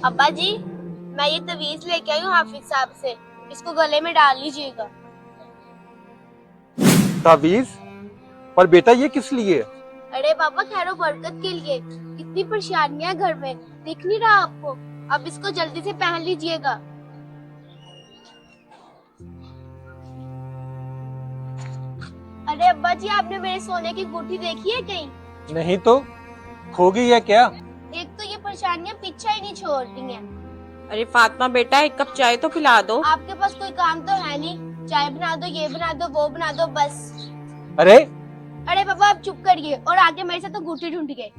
अब्बा जी, मैं ये तवीज लेके आई हूँ हाफिज साहब से, इसको गले में डाल लीजिएगा। तावीज? पर बेटा ये किस लिए? अरे पापा, खैरो बरकत के लिए। कितनी परेशानियां घर में, दिख नहीं रहा आपको? अब इसको जल्दी से पहन लीजिएगा। अरे अब्बा जी, आपने मेरे सोने की अंगूठी देखी है कहीं? नहीं तो, खो गई है क्या? एक तो ये परेशानियां पीछा ही नहीं छोड़ रही हैं। अरे फातिमा बेटा, एक कप चाय तो पिला दो। आपके पास कोई काम तो है नहीं? चाय बना दो, ये बना दो, वो बना दो, बस। अरे अरे पापा, आप चुप करिए और आगे मेरे साथ तो अंगूठी ढूंढिए।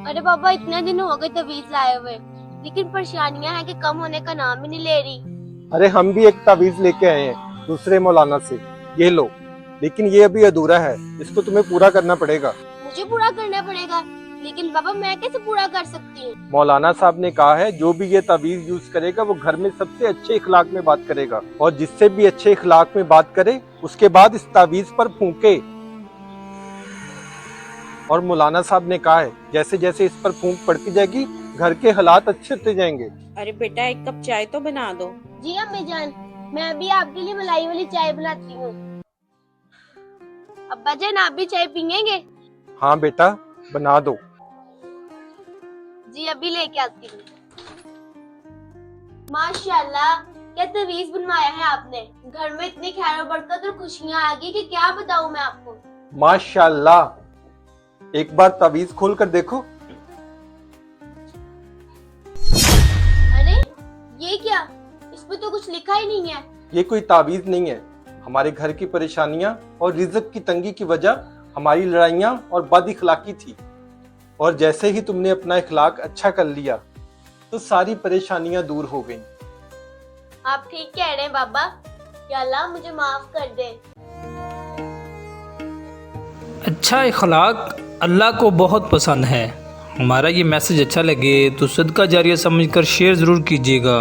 अरे पापा, इतने दिन हो गए तवीज लाए हुए, लेकिन परेशानियां हैं कि कम होने का नाम ही नहीं ले रही। अरे हम भी एक तावीज लेके आए हैं दूसरे मौलाना से, ये लो। लेकिन ये अभी अधूरा है, इसको तुम्हें पूरा करना पड़ेगा। मुझे पूरा करना पड़ेगा? लेकिन पापा, मैं कैसे पूरा कर सकती हूँ? मौलाना साहब ने कहा है जो भी ये तावीज यूज करेगा वो घर में सबसे अच्छे इखलाक में बात करेगा, और जिससे भी अच्छे इखलाक में बात करे उसके बाद इस तावीज पर फूंके। और मौलाना साहब ने कहा है जैसे जैसे इस पर फूंक पड़ती जाएगी घर के हालात अच्छे होते जाएंगे। अरे बेटा, एक कप चाय तो बना दो। जी अम्मी जान, मैं अभी आपके लिए मलाई वाली चाय बनाती हूँ। अब्बा जान, आप भी चाय पियेंगे? हाँ बेटा, बना दो। जी अभी लेके आती हूँ। माशाल्लाह, क्या तवीज बनवाया है आपने। घर में इतनी खैर और बरकत और खुशियाँ आ गई कि क्या बताऊँ मैं आपको। माशाल्लाह, एक बार तावीज खोल कर देखो। अरे ये क्या, इसमें तो कुछ लिखा ही नहीं है। ये कोई तावीज नहीं है। हमारे घर की परेशानियां और रिज़्क की तंगी की वजह हमारी लड़ाइयां और बद इखलाकी थी, और जैसे ही तुमने अपना इखलाक अच्छा कर लिया तो सारी परेशानियां दूर हो गईं। आप ठीक कह रहे हैं बाबा, या अल्लाह मुझे माफ कर दे। अच्छा इखलाक अल्लाह को बहुत पसंद है। हमारा ये मैसेज अच्छा लगे तो सदका जारिया समझकर शेयर ज़रूर कीजिएगा।